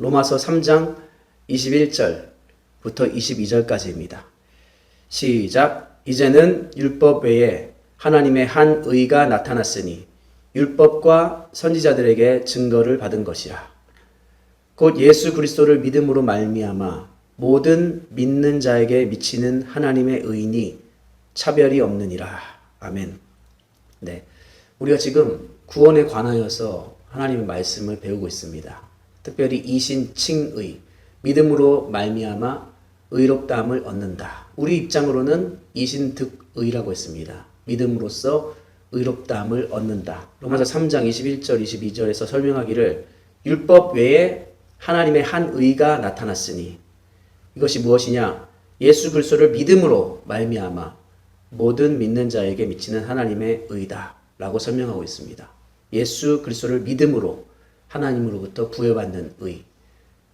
로마서 3장 21절부터 22절까지입니다. 시작. 이제는 율법 외에 하나님의 한 의가 나타났으니 율법과 선지자들에게 증거를 받은 것이라. 곧 예수 그리스도를 믿음으로 말미암아 모든 믿는 자에게 미치는 하나님의 의니 차별이 없느니라. 아멘. 네, 우리가 지금 구원에 관하여서 하나님의 말씀을 배우고 있습니다. 특별히 이신칭의, 믿음으로 말미암아 의롭다함을 얻는다. 우리 입장으로는 이신득의라고 했습니다. 믿음으로써 의롭다함을 얻는다. 로마서 3장 21절 22절에서 설명하기를 율법 외에 하나님의 한 의가 나타났으니 이것이 무엇이냐? 예수 그리스도를 믿음으로 말미암아 모든 믿는 자에게 미치는 하나님의 의다 라고 설명하고 있습니다. 예수 그리스도를 믿음으로 하나님으로부터 부여받는 의,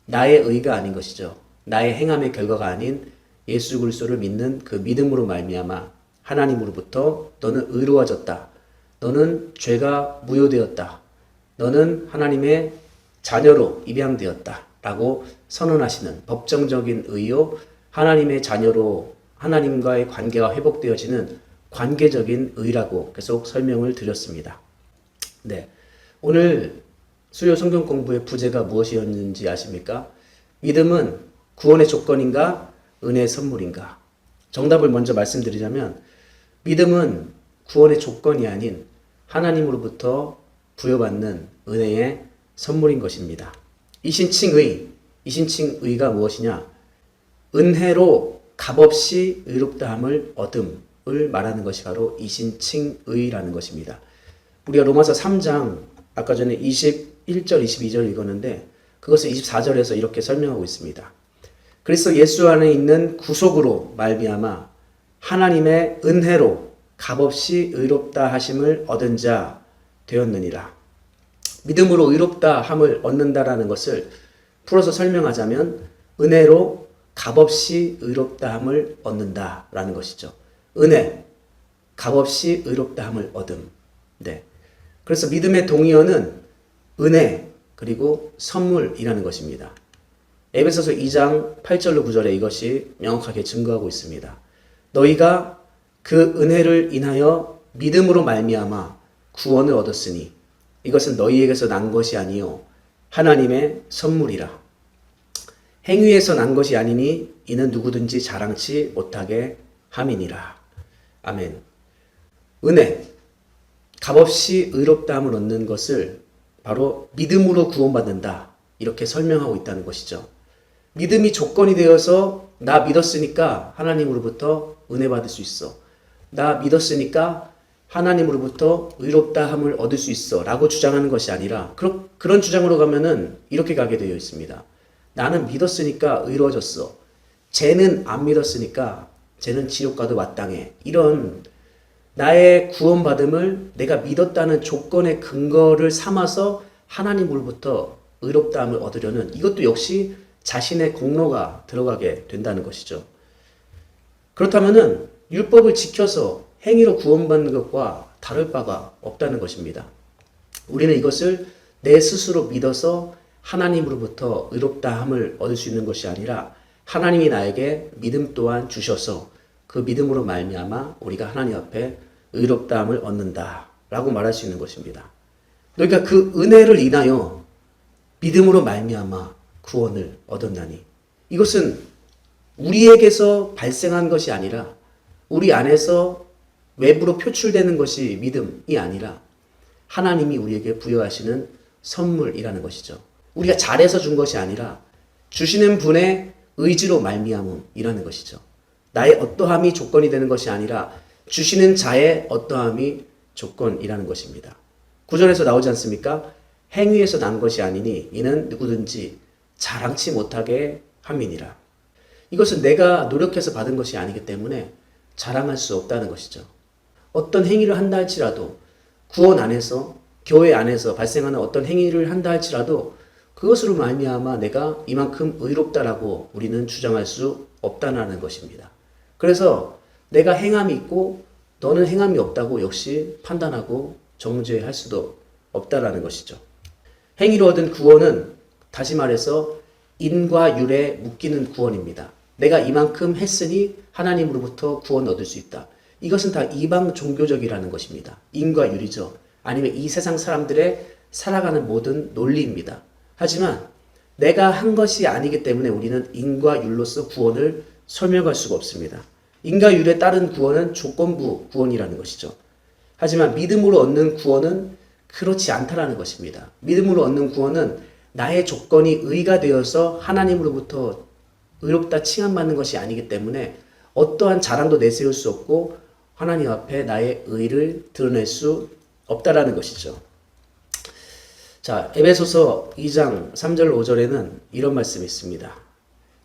나의 의가 아닌 것이죠. 나의 행함의 결과가 아닌 예수 그리스도를 믿는 그 믿음으로 말미암아 하나님으로부터 너는 의로워졌다. 너는 죄가 무효되었다. 너는 하나님의 자녀로 입양되었다. 라고 선언하시는 법정적인 의요, 하나님의 자녀로 하나님과의 관계가 회복되어지는 관계적인 의라고 계속 설명을 드렸습니다. 네, 오늘 수요 성경 공부의 부제가 무엇이었는지 아십니까? 믿음은 구원의 조건인가? 은혜의 선물인가? 정답을 먼저 말씀드리자면 믿음은 구원의 조건이 아닌 하나님으로부터 부여받는 은혜의 선물인 것입니다. 이신칭의가 무엇이냐? 은혜로 값없이 의롭다함을 얻음을 말하는 것이 바로 이신칭의라는 것입니다. 우리가 로마서 3장 아까 전에 21절 22절 읽었는데 그것을 24절에서 이렇게 설명하고 있습니다. 그리스도 예수 안에 있는 구속으로 말미암아 하나님의 은혜로 값없이 의롭다 하심을 얻은 자 되었느니라. 믿음으로 의롭다 함을 얻는다라는 것을 풀어서 설명하자면 은혜로 값없이 의롭다 함을 얻는다라는 것이죠. 은혜, 값없이 의롭다 함을 얻음. 네. 그래서 믿음의 동의어는 은혜 그리고 선물이라는 것입니다. 에베소서 2장 8절로 9절에 이것이 명확하게 증거하고 있습니다. 너희가 그 은혜를 인하여 믿음으로 말미암아 구원을 얻었으니 이것은 너희에게서 난 것이 아니요 하나님의 선물이라. 행위에서 난 것이 아니니 이는 누구든지 자랑치 못하게 함이니라. 아멘. 은혜, 값없이 의롭다함을 얻는 것을 바로 믿음으로 구원받는다. 이렇게 설명하고 있다는 것이죠. 믿음이 조건이 되어서 나 믿었으니까 하나님으로부터 은혜 받을 수 있어. 나 믿었으니까 하나님으로부터 의롭다함을 얻을 수 있어 라고 주장하는 것이 아니라 그런 주장으로 가면은 이렇게 가게 되어 있습니다. 나는 믿었으니까 의로워졌어. 쟤는 안 믿었으니까 쟤는 지옥 가도 마땅해. 이런 나의 구원받음을 내가 믿었다는 조건의 근거를 삼아서 하나님으로부터 의롭다함을 얻으려는 이것도 역시 자신의 공로가 들어가게 된다는 것이죠. 그렇다면은 율법을 지켜서 행위로 구원받는 것과 다를 바가 없다는 것입니다. 우리는 이것을 내 스스로 믿어서 하나님으로부터 의롭다함을 얻을 수 있는 것이 아니라 하나님이 나에게 믿음 또한 주셔서 그 믿음으로 말미암아 우리가 하나님 앞에 의롭다함을 얻는다라고 말할 수 있는 것입니다. 그러니까 그 은혜를 인하여 믿음으로 말미암아 구원을 얻었나니 이것은 우리에게서 발생한 것이 아니라 우리 안에서 외부로 표출되는 것이 믿음이 아니라 하나님이 우리에게 부여하시는 선물이라는 것이죠. 우리가 잘해서 준 것이 아니라 주시는 분의 의지로 말미암음이라는 것이죠. 나의 어떠함이 조건이 되는 것이 아니라 주시는 자의 어떠함이 조건이라는 것입니다. 9절에서 나오지 않습니까? 행위에서 난 것이 아니니 이는 누구든지 자랑치 못하게 함이니라. 이것은 내가 노력해서 받은 것이 아니기 때문에 자랑할 수 없다는 것이죠. 어떤 행위를 한다 할지라도 구원 안에서 교회 안에서 발생하는 어떤 행위를 한다 할지라도 그것으로 말미암아 내가 이만큼 의롭다라고 우리는 주장할 수 없다는 것입니다. 그래서 내가 행함이 있고 너는 행함이 없다고 역시 판단하고 정죄할 수도 없다라는 것이죠. 행위로 얻은 구원은 다시 말해서 인과 율에 묶이는 구원입니다. 내가 이만큼 했으니 하나님으로부터 구원 얻을 수 있다. 이것은 다 이방 종교적이라는 것입니다. 인과 율이죠. 아니면 이 세상 사람들의 살아가는 모든 논리입니다. 하지만 내가 한 것이 아니기 때문에 우리는 인과 율로서 구원을 설명할 수가 없습니다. 인과 율에 따른 구원은 조건부 구원이라는 것이죠. 하지만 믿음으로 얻는 구원은 그렇지 않다라는 것입니다. 믿음으로 얻는 구원은 나의 조건이 의가 되어서 하나님으로부터 의롭다 칭함받는 것이 아니기 때문에 어떠한 자랑도 내세울 수 없고 하나님 앞에 나의 의를 드러낼 수 없다라는 것이죠. 자, 에베소서 2장 3절 5절에는 이런 말씀이 있습니다.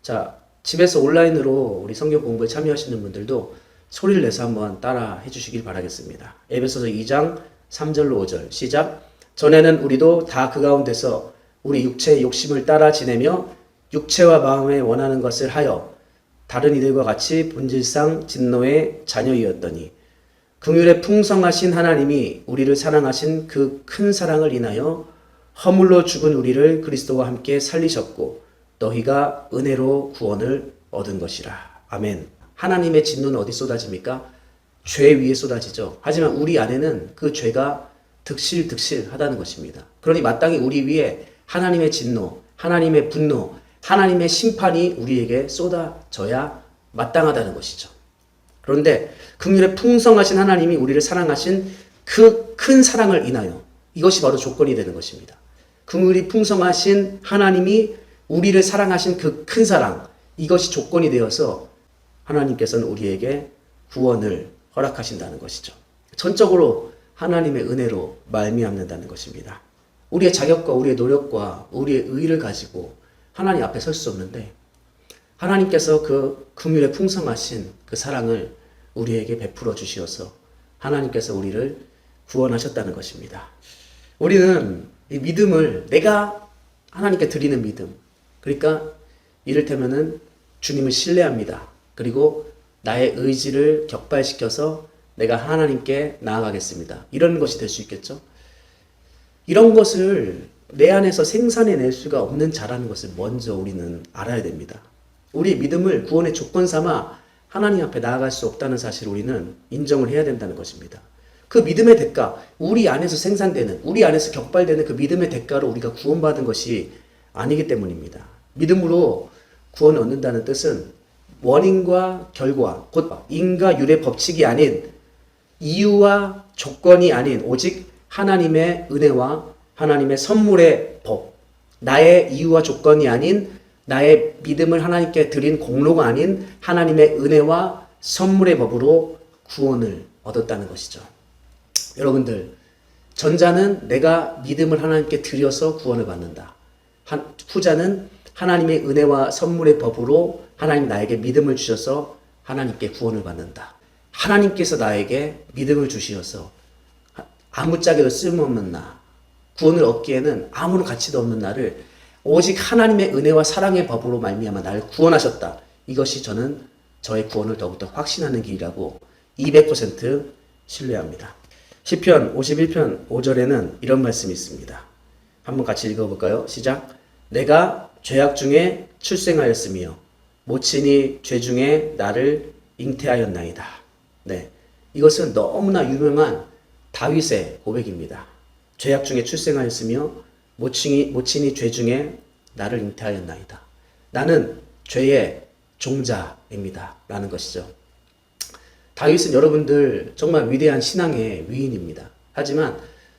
자, 집에서 온라인으로 우리 성경 공부에 참여하시는 분들도 소리를 내서 한번 따라 해주시길 바라겠습니다. 에베소서 2장 3절로 5절 시작. 전에는 우리도 다 그 가운데서 우리 육체의 욕심을 따라 지내며 육체와 마음에 원하는 것을 하여 다른 이들과 같이 본질상 진노의 자녀이었더니 긍휼에 풍성하신 하나님이 우리를 사랑하신 그 큰 사랑을 인하여 허물로 죽은 우리를 그리스도와 함께 살리셨고 너희가 은혜로 구원을 얻은 것이라. 아멘. 하나님의 진노는 어디 쏟아집니까? 죄 위에 쏟아지죠. 하지만 우리 안에는 그 죄가 득실득실하다는 것입니다. 그러니 마땅히 우리 위에 하나님의 진노, 하나님의 분노, 하나님의 심판이 우리에게 쏟아져야 마땅하다는 것이죠. 그런데 긍휼에 풍성하신 하나님이 우리를 사랑하신 그 큰 사랑을 인하여 이것이 바로 조건이 되는 것입니다. 긍휼이 풍성하신 하나님이 우리를 사랑하신 그 큰 사랑, 이것이 조건이 되어서 하나님께서는 우리에게 구원을 허락하신다는 것이죠. 전적으로 하나님의 은혜로 말미암는다는 것입니다. 우리의 자격과 우리의 노력과 우리의 의를 가지고 하나님 앞에 설 수 없는데 하나님께서 그 긍휼에 풍성하신 그 사랑을 우리에게 베풀어 주시어서 하나님께서 우리를 구원하셨다는 것입니다. 우리는 이 믿음을 내가 하나님께 드리는 믿음, 그러니까 이를테면은 주님을 신뢰합니다. 그리고 나의 의지를 격발시켜서 내가 하나님께 나아가겠습니다. 이런 것이 될 수 있겠죠. 이런 것을 내 안에서 생산해낼 수가 없는 자라는 것을 먼저 우리는 알아야 됩니다. 우리 믿음을 구원의 조건 삼아 하나님 앞에 나아갈 수 없다는 사실을 우리는 인정을 해야 된다는 것입니다. 그 믿음의 대가, 우리 안에서 생산되는, 우리 안에서 격발되는 그 믿음의 대가로 우리가 구원받은 것이 아니기 때문입니다. 믿음으로 구원을 얻는다는 뜻은 원인과 결과, 곧 인과 율의 법칙이 아닌 이유와 조건이 아닌 오직 하나님의 은혜와 하나님의 선물의 법, 나의 이유와 조건이 아닌 나의 믿음을 하나님께 드린 공로가 아닌 하나님의 은혜와 선물의 법으로 구원을 얻었다는 것이죠. 여러분들, 전자는 내가 믿음을 하나님께 드려서 구원을 받는다. 후자는 하나님의 은혜와 선물의 법으로 하나님 나에게 믿음을 주셔서 하나님께 구원을 받는다. 하나님께서 나에게 믿음을 주시어서 아무짝에도 쓸모없는 나, 구원을 얻기에는 아무런 가치도 없는 나를 오직 하나님의 은혜와 사랑의 법으로 말미암아 나를 구원하셨다. 이것이 저는 저의 구원을 더욱더 확신하는 길이라고 200% 신뢰합니다. 시편 51편 5절에는 이런 말씀이 있습니다. 한번 같이 읽어볼까요? 시작. 내가 죄악 중에 출생하였으며 모친이 죄 중에 나를 잉태하였나이다. 네, 이것은 너무나 유명한 다윗의 고백입니다. 죄악 중에 출생하였으며 모친이 죄 중에 나를 잉태하였나이다. 나는 죄의 종자입니다. 라는 것이죠. 다윗은 여러분들 정말 위대한 신앙의 위인입니다. 하지만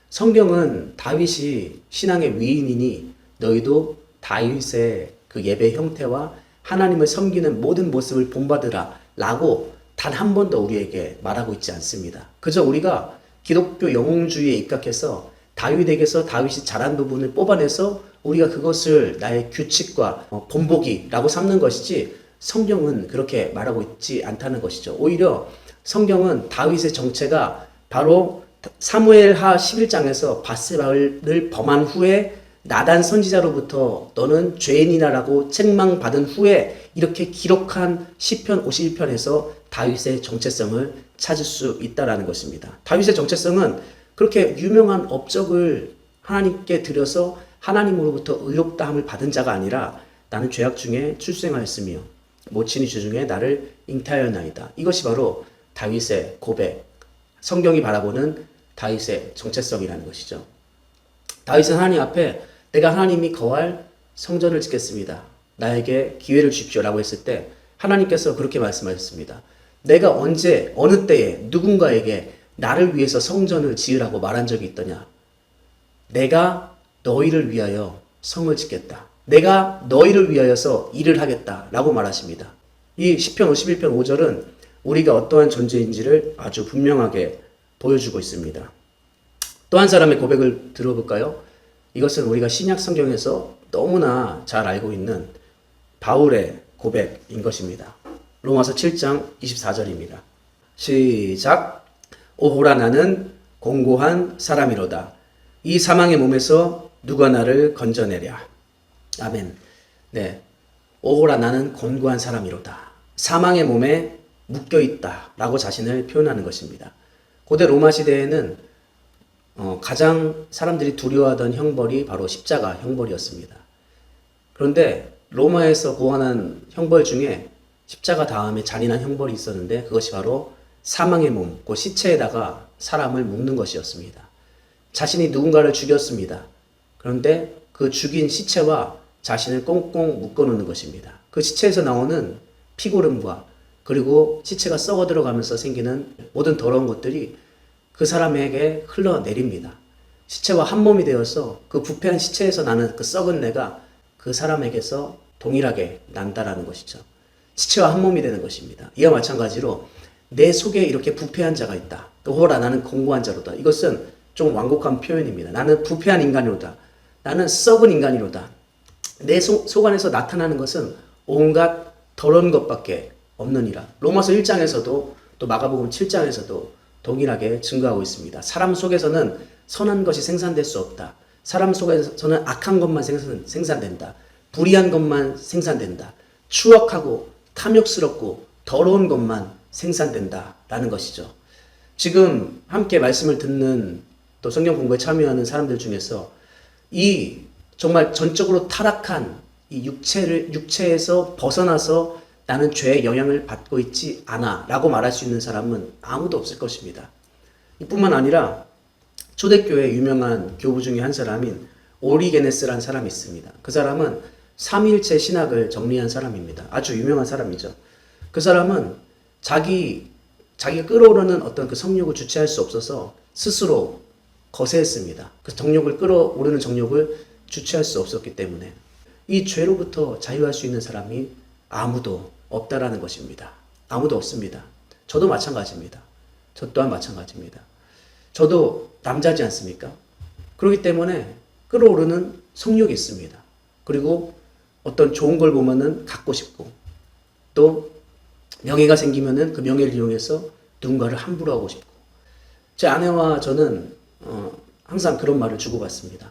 성경은 다윗이 신앙의 위인이니 너희도 다윗의 그 예배 형태와 하나님을 섬기는 모든 모습을 본받으라 라고 단 한 번도 우리에게 말하고 있지 않습니다. 그저 우리가 기독교 영웅주의에 입각해서 다윗에게서 다윗이 잘한 부분을 뽑아내서 우리가 그것을 나의 규칙과 본보기라고 삼는 것이지 성경은 그렇게 말하고 있지 않다는 것이죠. 오히려 성경은 다윗의 정체가 바로 사무엘하 11장에서 바세바를 범한 후에 나단 선지자로부터 너는 죄인이라고 책망받은 후에 이렇게 기록한 시편 51편에서 다윗의 정체성을 찾을 수 있다라는 것입니다. 다윗의 정체성은 그렇게 유명한 업적을 하나님께 드려서 하나님으로부터 의롭다함을 받은 자가 아니라 나는 죄악 중에 출생하였으며 모친이 주중에 나를 잉태하였나이다. 이것이 바로 다윗의 고백, 성경이 바라보는 다윗의 정체성이라는 것이죠. 다윗은 하나님 앞에 내가 하나님이 거할 성전을 짓겠습니다. 나에게 기회를 주십시오라고 했을 때 하나님께서 그렇게 말씀하셨습니다. 내가 언제 어느 때에 누군가에게 나를 위해서 성전을 지으라고 말한 적이 있더냐? 내가 너희를 위하여 성을 짓겠다. 내가 너희를 위하여서 일을 하겠다 라고 말하십니다. 이 시편 51편 5절은 우리가 어떠한 존재인지를 아주 분명하게 보여주고 있습니다. 또 한 사람의 고백을 들어볼까요? 이것은 우리가 신약 성경에서 너무나 잘 알고 있는 바울의 고백인 것입니다. 로마서 7장 24절입니다. 시작. 오호라 나는 공고한 사람이로다. 이 사망의 몸에서 누가 나를 건져내랴. 아멘. 네. 오호라 나는 곤고한 사람이로다. 사망의 몸에 묶여있다 라고 자신을 표현하는 것입니다. 고대 로마 시대에는 가장 사람들이 두려워하던 형벌이 바로 십자가 형벌이었습니다. 그런데 로마에서 고안한 형벌 중에 십자가 다음에 잔인한 형벌이 있었는데 그것이 바로 사망의 몸, 그 시체에다가 사람을 묶는 것이었습니다. 자신이 누군가를 죽였습니다. 그런데 그 죽인 시체와 자신을 꽁꽁 묶어놓는 것입니다. 그 시체에서 나오는 피고름과 그리고 시체가 썩어 들어가면서 생기는 모든 더러운 것들이 그 사람에게 흘러내립니다. 시체와 한 몸이 되어서 그 부패한 시체에서 나는 그 썩은 내가 그 사람에게서 동일하게 난다라는 것이죠. 시체와 한 몸이 되는 것입니다. 이와 마찬가지로 내 속에 이렇게 부패한 자가 있다. 오호라 나는 공고한 자로다. 이것은 좀 완곡한 표현입니다. 나는 부패한 인간이로다. 나는 썩은 인간이로다. 내 속 안에서 나타나는 것은 온갖 더러운 것밖에 없느니라. 로마서 1장에서도 또 마가복음 7장에서도 동일하게 증거하고 있습니다. 사람 속에서는 선한 것이 생산될 수 없다. 사람 속에서는 악한 것만 생산된다. 불의한 것만 생산된다. 추악하고 탐욕스럽고 더러운 것만 생산된다 라는 것이죠. 지금 함께 말씀을 듣는 또 성경 공부에 참여하는 사람들 중에서 이 정말 전적으로 타락한 이 육체에서 벗어나서 나는 죄의 영향을 받고 있지 않아 라고 말할 수 있는 사람은 아무도 없을 것입니다. 이뿐만 아니라 초대교회 유명한 교부 중에 한 사람인 오리게네스라는 사람이 있습니다. 그 사람은 삼위일체 신학을 정리한 사람입니다. 아주 유명한 사람이죠. 그 사람은 자기가 끌어오르는 어떤 그 성욕을 주체할 수 없어서 스스로 거세했습니다. 그 끌어오르는 정욕을 주체할 수 없었기 때문에 이 죄로부터 자유할 수 있는 사람이 아무도 없다라는 것입니다. 아무도 없습니다. 저도 마찬가지입니다. 저 또한 마찬가지입니다. 저도 남자지 않습니까? 그렇기 때문에 끌어오르는 성욕이 있습니다. 그리고 어떤 좋은 걸 보면은 갖고 싶고 또 명예가 생기면은 그 명예를 이용해서 누군가를 함부로 하고 싶고 제 아내와 저는 항상 그런 말을 주고받습니다.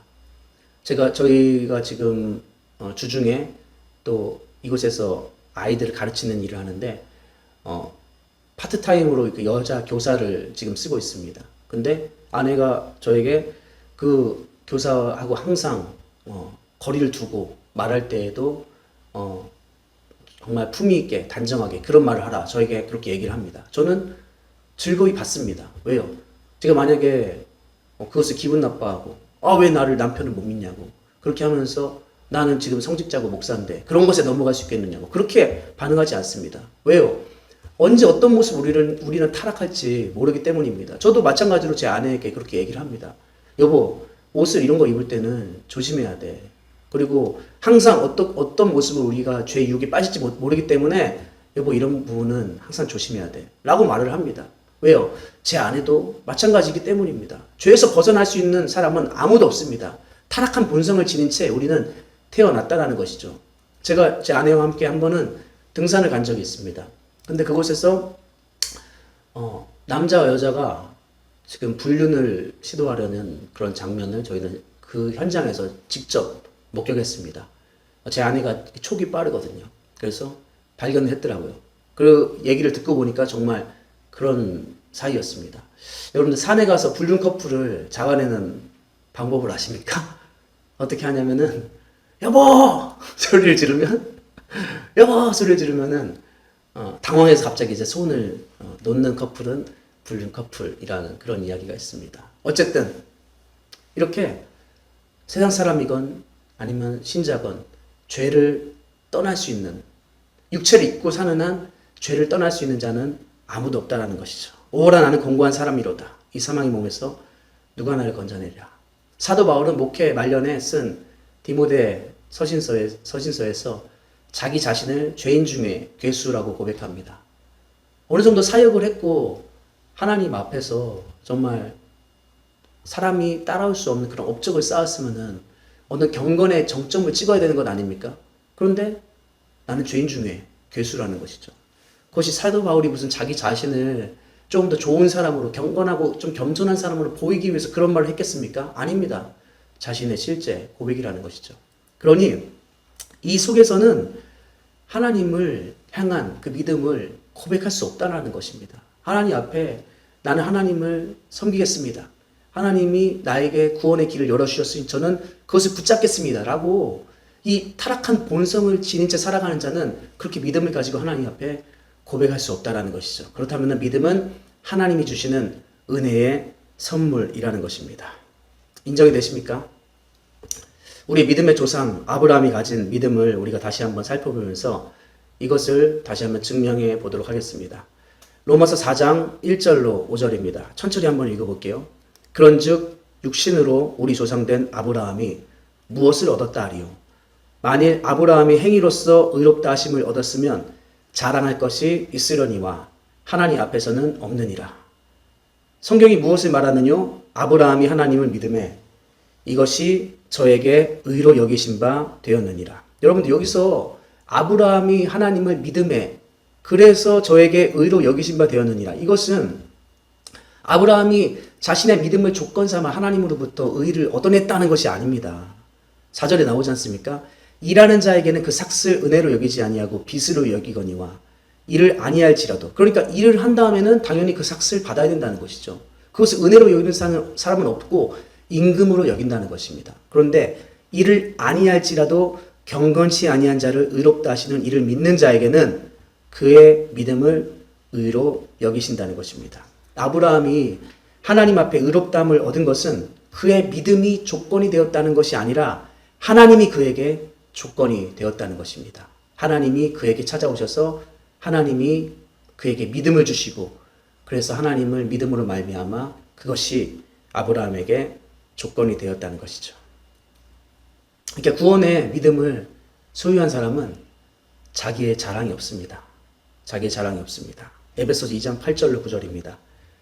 저희가 지금 주중에 또 이곳에서 아이들을 가르치는 일을 하는데 파트타임으로 그 여자 교사를 지금 쓰고 있습니다. 근데 아내가 저에게 그 교사하고 항상 거리를 두고 말할 때에도 정말 품위 있게 단정하게 그런 말을 하라 저에게 그렇게 얘기를 합니다. 저는 즐거이 받습니다. 왜요? 제가 만약에 그것을 기분 나빠하고 왜 나를 남편을 못 믿냐고 그렇게 하면서 나는 지금 성직자고 목사인데 그런 것에 넘어갈 수 있겠느냐고 그렇게 반응하지 않습니다. 왜요? 언제 어떤 모습 우리는 타락할지 모르기 때문입니다. 저도 마찬가지로 제 아내에게 그렇게 얘기를 합니다. 여보, 옷을 이런 거 입을 때는 조심해야 돼. 그리고 항상 어떤 모습을 우리가 죄 유혹에 빠질지 모르기 때문에 여보 이런 부분은 항상 조심해야 돼 라고 말을 합니다. 왜요? 제 아내도 마찬가지이기 때문입니다. 죄에서 벗어날 수 있는 사람은 아무도 없습니다. 타락한 본성을 지닌 채 우리는 태어났다라는 것이죠. 제가 제 아내와 함께 한 번은 등산을 간 적이 있습니다. 근데 그곳에서 남자와 여자가 지금 불륜을 시도하려는 그런 장면을 저희는 그 현장에서 직접 목격했습니다. 제 아내가 촉이 빠르거든요. 그래서 발견을 했더라고요. 그 얘기를 듣고 보니까 정말 그런 사이였습니다. 여러분들 산에 가서 불륜 커플을 잡아내는 방법을 아십니까? 어떻게 하냐면은 여보 소리를 지르면 여보 소리를 지르면은 당황해서 갑자기 이제 손을 놓는 커플은 불륜 커플이라는 그런 이야기가 있습니다. 어쨌든 이렇게 세상 사람이건 아니면 신자건 죄를 떠날 수 있는, 육체를 입고 사는 한 죄를 떠날 수 있는 자는 아무도 없다라는 것이죠. 오라 나는 공고한 사람이로다. 이 사망의 몸에서 누가 나를 건져내랴. 사도 바울은 목회 말년에 쓴 디모데 서신서에서 자기 자신을 죄인 중에 괴수라고 고백합니다. 어느 정도 사역을 했고 하나님 앞에서 정말 사람이 따라올 수 없는 그런 업적을 쌓았으면은 어느 경건의 정점을 찍어야 되는 것 아닙니까? 그런데 나는 죄인 중에 괴수라는 것이죠. 그것이 사도 바울이 무슨 자기 자신을 좀 더 좋은 사람으로, 경건하고 좀 겸손한 사람으로 보이기 위해서 그런 말을 했겠습니까? 아닙니다. 자신의 실제 고백이라는 것이죠. 그러니 이 속에서는 하나님을 향한 그 믿음을 고백할 수 없다는 것입니다. 하나님 앞에 나는 하나님을 섬기겠습니다. 하나님이 나에게 구원의 길을 열어주셨으니 저는 그것을 붙잡겠습니다. 라고 이 타락한 본성을 지닌 채 살아가는 자는 그렇게 믿음을 가지고 하나님 앞에 고백할 수 없다는 것이죠. 그렇다면 믿음은 하나님이 주시는 은혜의 선물이라는 것입니다. 인정이 되십니까? 우리 믿음의 조상 아브라함이 가진 믿음을 우리가 다시 한번 살펴보면서 이것을 다시 한번 증명해 보도록 하겠습니다. 로마서 4장 1절로 5절입니다. 천천히 한번 읽어볼게요. 그런즉 육신으로 우리 조상된 아브라함이 무엇을 얻었다 하리요? 만일 아브라함이 행위로서 의롭다 하심을 얻었으면 자랑할 것이 있으려니와 하나님 앞에서는 없느니라. 성경이 무엇을 말하느뇨? 아브라함이 하나님을 믿음에 이것이 저에게 의로 여기신 바 되었느니라. 여러분들 여기서 아브라함이 하나님을 믿음에 그래서 저에게 의로 여기신 바 되었느니라. 이것은 아브라함이 자신의 믿음을 조건 삼아 하나님으로부터 의를 얻어냈다는 것이 아닙니다. 4절에 나오지 않습니까? 일하는 자에게는 그 삭슬 은혜로 여기지 아니하고 빚으로 여기거니와 일을 아니할지라도, 그러니까 일을 한 다음에는 당연히 그 삭슬 받아야 된다는 것이죠. 그것을 은혜로 여기는 사람은 없고 임금으로 여긴다는 것입니다. 그런데 일을 아니할지라도 경건치 아니한 자를 의롭다 하시는 이를 믿는 자에게는 그의 믿음을 의로 여기신다는 것입니다. 아브라함이 하나님 앞에 의롭다함을 얻은 것은 그의 믿음이 조건이 되었다는 것이 아니라 하나님이 그에게 조건이 되었다는 것입니다. 하나님이 그에게 찾아오셔서 하나님이 그에게 믿음을 주시고 그래서 하나님을 믿음으로 말미암아 그것이 아브라함에게 조건이 되었다는 것이죠. 그러니까 구원의 믿음을 소유한 사람은 자기의 자랑이 없습니다. 자기의 자랑이 없습니다. 에베소서 2장 8절로 9절입니다.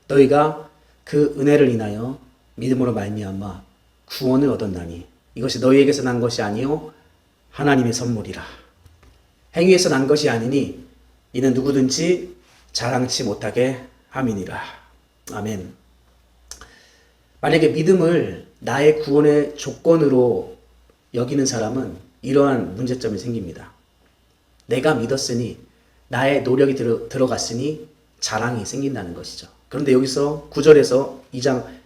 너희가 그 은혜를 인하여 믿음으로 말미암아 구원을 얻었나니 이것이 너희에게서 난 것이 아니요 하나님의 선물이라. 행위에서 난 것이 아니니 이는 누구든지 자랑치 못하게 함이니라. 아멘. 만약에 믿음을 나의 구원의 조건으로 여기는 사람은 이러한 문제점이 생깁니다. 내가 믿었으니 나의 노력이 들어갔으니 자랑이 생긴다는 것이죠. 그런데 여기서 9절에서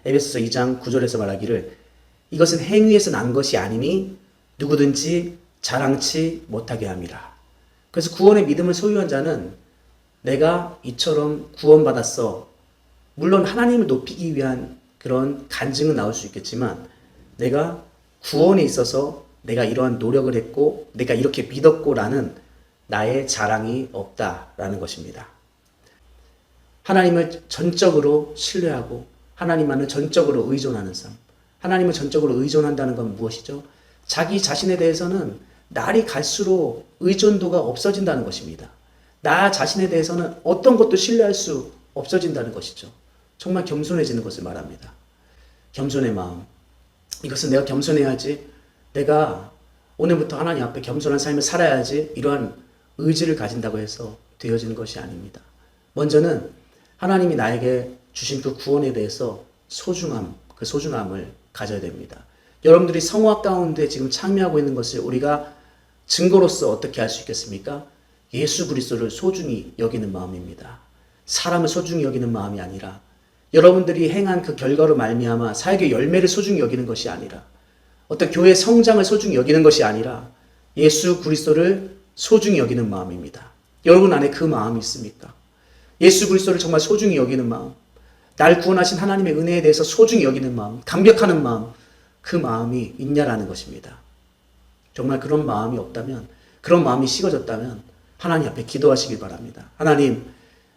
에베소서 2장 9절에서 말하기를 이것은 행위에서 난 것이 아니니 누구든지 자랑치 못하게 함이라. 그래서 구원의 믿음을 소유한 자는 내가 이처럼 구원받았어. 물론 하나님을 높이기 위한 그런 간증은 나올 수 있겠지만 내가 구원에 있어서 내가 이러한 노력을 했고 내가 이렇게 믿었고라는 나의 자랑이 없다라는 것입니다. 하나님을 전적으로 신뢰하고 하나님만을 전적으로 의존하는 삶. 하나님을 전적으로 의존한다는 건 무엇이죠? 자기 자신에 대해서는 날이 갈수록 의존도가 없어진다는 것입니다. 나 자신에 대해서는 어떤 것도 신뢰할 수 없어진다는 것이죠. 정말 겸손해지는 것을 말합니다. 겸손의 마음. 이것은 내가 겸손해야지, 내가 오늘부터 하나님 앞에 겸손한 삶을 살아야지 이러한 의지를 가진다고 해서 되어지는 것이 아닙니다. 먼저는 하나님이 나에게 주신 그 구원에 대해서 그 소중함을 가져야 됩니다. 여러분들이 성화 가운데 지금 참여하고 있는 것을 우리가 증거로서 어떻게 할 수 있겠습니까? 예수 그리스도를 소중히 여기는 마음입니다. 사람을 소중히 여기는 마음이 아니라 여러분들이 행한 그 결과로 말미암아 사역의 열매를 소중히 여기는 것이 아니라 어떤 교회 성장을 소중히 여기는 것이 아니라 예수 그리스도를 소중히 여기는 마음입니다. 여러분 안에 그 마음이 있습니까? 예수 그리스도를 정말 소중히 여기는 마음, 날 구원하신 하나님의 은혜에 대해서 소중히 여기는 마음, 감격하는 마음, 그 마음이 있냐라는 것입니다. 정말 그런 마음이 없다면, 그런 마음이 식어졌다면 하나님 앞에 기도하시길 바랍니다. 하나님,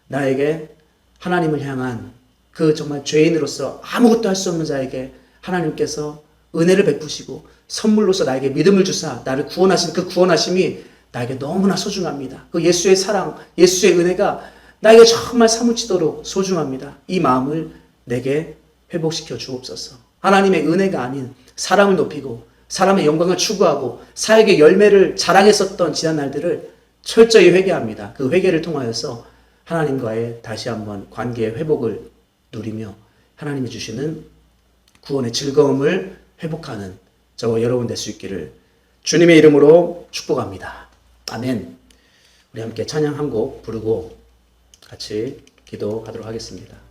나에게 하나님을 향한 그 정말 죄인으로서 아무것도 할 수 없는 자에게 하나님께서 은혜를 베푸시고 선물로서 나에게 믿음을 주사 나를 구원하신 그 구원하심이 나에게 너무나 소중합니다. 그 예수의 사랑, 예수의 은혜가 나에게 정말 사무치도록 소중합니다. 이 마음을 내게 회복시켜 주옵소서. 하나님의 은혜가 아닌 사람을 높이고 사람의 영광을 추구하고 사역의 열매를 자랑했었던 지난 날들을 철저히 회개합니다. 그 회개를 통하여서 하나님과의 다시 한번 관계의 회복을 누리며 하나님이 주시는 구원의 즐거움을 회복하는 저와 여러분 될 수 있기를 주님의 이름으로 축복합니다. 아멘. 우리 함께 찬양 한 곡 부르고 같이 기도하도록 하겠습니다.